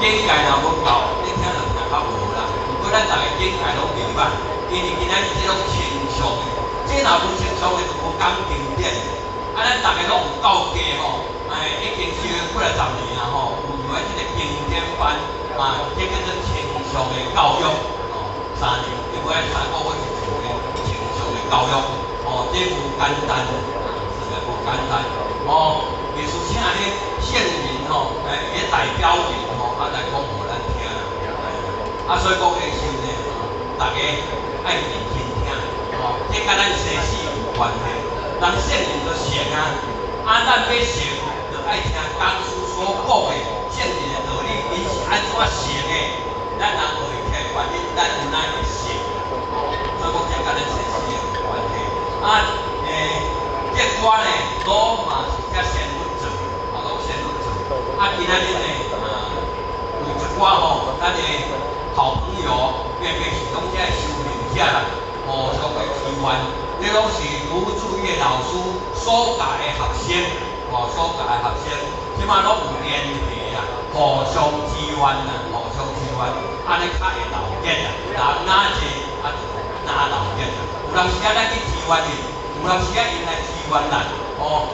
境界若无够，你听就听较无啦。不过咱大家境界拢明白，因为今仔日这种清俗的，这若无清俗的就无讲经典。啊，咱大家拢有够家吼，已经修了几啊十年啦吼，有用即个经典班，这叫做清俗的教育，3年，因为3个月是做的清俗的教育，这无简单，是个无简单，艺术请咧圣人吼，也代表人吼，来讲互咱听啦，所以讲艺术呢，大家爱认真听，这甲咱生死有关系。人圣人就成咱要成就爱听讲师所讲的圣人的道理，因是安怎成的，咱若学会听原因，咱有哪会成？所以讲这甲咱生死有关系。这歌呢，都嘛是遮仙女做，拢仙女做。今仔日呢，有一寡吼，咱的好朋友，偏偏是拢遮修行者啦，互相的支援。这拢是卢志业老师所教的学生，所教的学生，即马拢有联系啦，互相支援啦，互相支援，安尼较会留结啦。人哪济就哪留结啦。有当时咱去支援伊，有当时因来支援咱，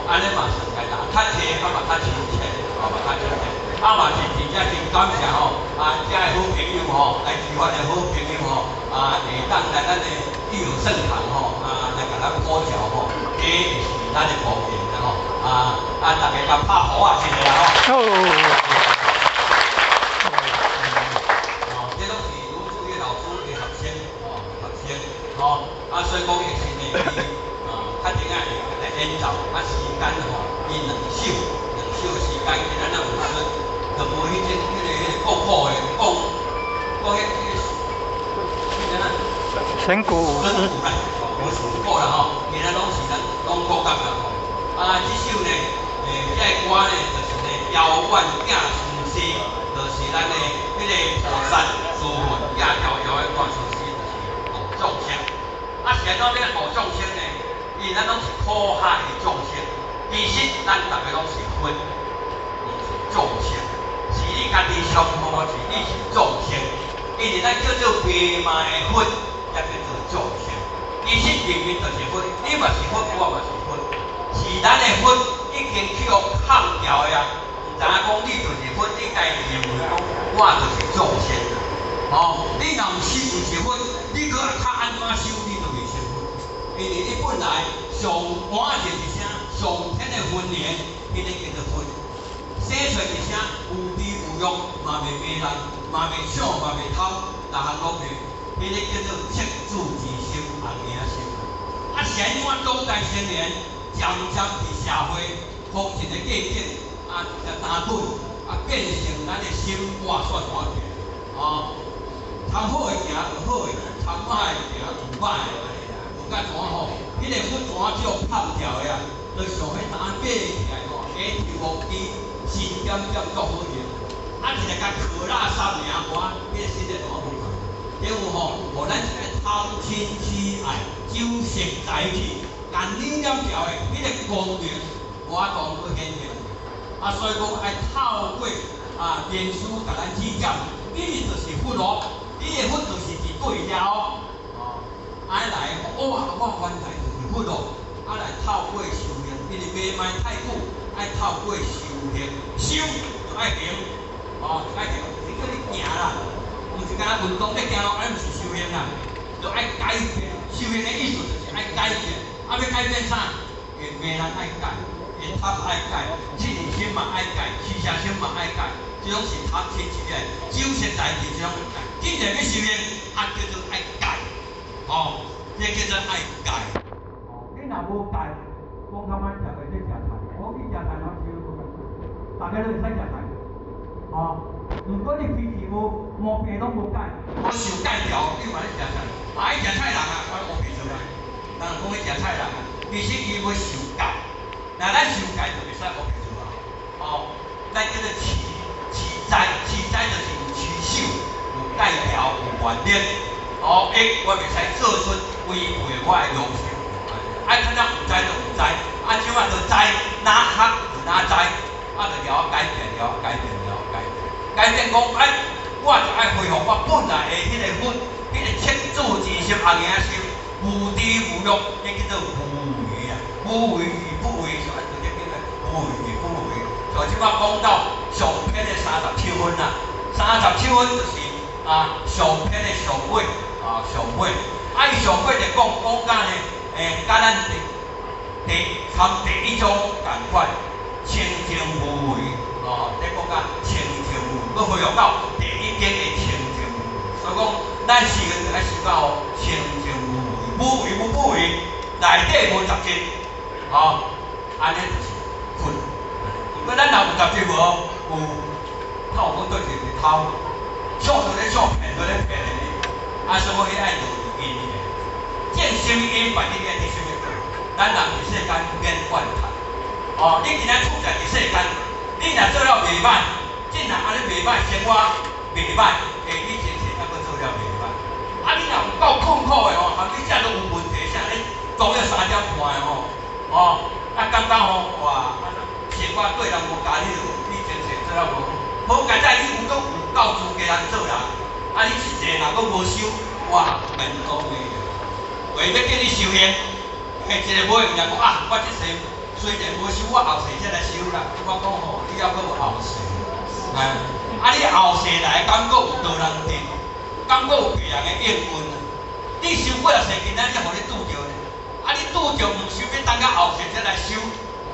安尼嘛是该啦。较济嘛较亲切，嘛较亲切。嘛是真正真感谢吼，遮个好朋友吼，来支援的好朋友吼，会当来咱的益友圣堂吼，来甲咱普教吼，这是咱的福分啦吼，大家甲拍好啊，谢谢啦吼。这拢是卢志业老师的学生，所以讲也是呢，较顶下来演奏，时间吼，伊2首的时间，咱有时就无迄种国宝的讲神鼓舞狮。无事过啦吼，其他拢是咱拢国家啦吼。这首呢，这歌呢，就是呢遥远行村诗，就是咱的迄个菩萨师父夜逍遥的歌村诗，就是度众生。是安怎要度众生呢？因为咱拢是苦海的众生，其实咱大家拢是佛，毋是众生。是你家己上好是你是众生，因为咱叫做未卖的佛，才叫做众生。其实明明就是佛，你嘛是佛，我嘛是佛，是咱的佛已经去互砍掉的啊！唔知影讲你就是佛，你家己认为讲我就是众生你若毋是唔是佛，你搁较安怎修，你就袂成佛，因为你本来上满就是啥，上天的分莲，迄个叫做佛。生出一声有智有欲，嘛袂迷人，嘛袂抢，嘛袂偷，逐项拢袂，迄个叫做赤子之心，红领心。是安怎当代青年渐渐伫社会风尘的过境，打滚，变成咱的心活煞大起。通好的行有好的行，通歹的行有歹的行，有甲怎吼？迄个佛怎叫砍掉的啊？就上迄担架起来吼，下头无机。是点点足好用，一个甲靠拉3名歌，迄个实在怎好看？因为互咱一个通亲慈爱、酒色财气、干领了条的迄个功能，我当去显现。所以讲爱透过言师甲咱指教，你就是佛咯，你的佛就是伫对了安来，我原来就是佛咯，来透过修行，因为未卖太久。爱透过修行，修就爱行，爱行，是叫你行啦，毋是干运动咧行咯，毋是修行啦，就爱改变。修行的意思就是爱改变，要改变啥？会骂人爱改，会读爱改，自信心嘛爱改，取舍心嘛爱改，这种是读亲戚的，酒色财气这种会改。既然要修行，叫做爱改，这叫做爱改。你若无改，讲他妈食袂得食菜。你食菜哪是无共款，大家都会使食菜。如果你平时毛病拢无改，我受改条，你嘛咧食菜。爱食菜人我毛病出来。人讲伊食菜人其实伊要受改。咱受改就袂使毛病出来。咱叫做持斋，持斋就是有持守，有改条，有原则。我袂使做出违背我的良心。爱看咱有知就有知。即摆就知，哪学就哪知，就了改变，了解变，了解变。改变讲，我就爱恢复我本来的迄个份，迄个千足二十红颜收，无知无欲，迄叫做无为啊，无为与不为，就按照这边的无为与不为。就即摆讲到上篇的37分啦，37分就是上篇的上尾上尾，伊上尾就讲甲呢，甲咱第一种共款，清净无为即讲甲清净无为，佮恢复到第一点的清净无为。所以讲，咱4个就爱思考清净无为，无为无不为，内底无杂质，安尼就是困。如果咱若有杂质无，有透讲对就是偷，想就咧想，骗就咧骗的，所以爱落因的。正心因反应爱伫什么做？咱人伫世间免怨叹。你今仔处在伫世间，你若做了袂歹，真若安尼袂歹，生活袂歹，你前世才佫做了袂歹。你若有够痛苦的含你遮都有问题，啥你讲了3点半的感觉哇，生活对人无家你前世做了无好，佳哉你有够资格人做人，你一世若佫无修，哇，面讲的。为要叫你修行，一个无用人讲我这世虽然无修，我后世才来修啦。我讲你还佫有后世，你后世来敢佫有道人定，敢佫有别人的应运？你修几啊世，今仔才互你拄着呢？你拄着唔修，要等到后世才来修，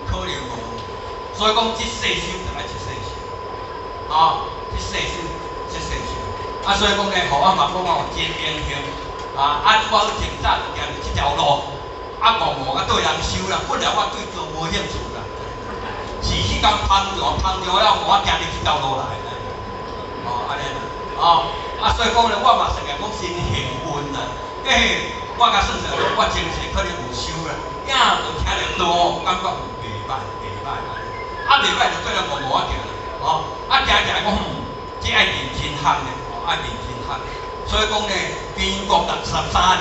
可能无。所以讲，这世修就爱一世修，这世修，这世修。所以讲呢，互我嘛讲我真英雄。我前早就行这条路，默默对人修啦。本来我对做无兴趣啦，是迄天碰着了，我行入这条路来咧。安尼啦，所以讲咧，我嘛算讲真幸运啦。我甲算算，我前世可能有修啦，就听着道，感觉有袂歹，袂歹就对了默默行啦。行讲这爱认真学咧，爱认真学。所以讲呢，民国63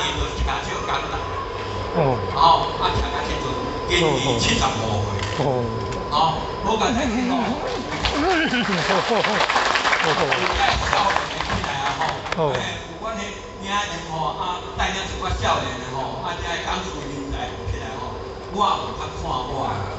年就听这个讲台，听到这阵今年75岁，好简单少年起来有阮迄名人带领一寡少年这讲述人才起来我也有较看我。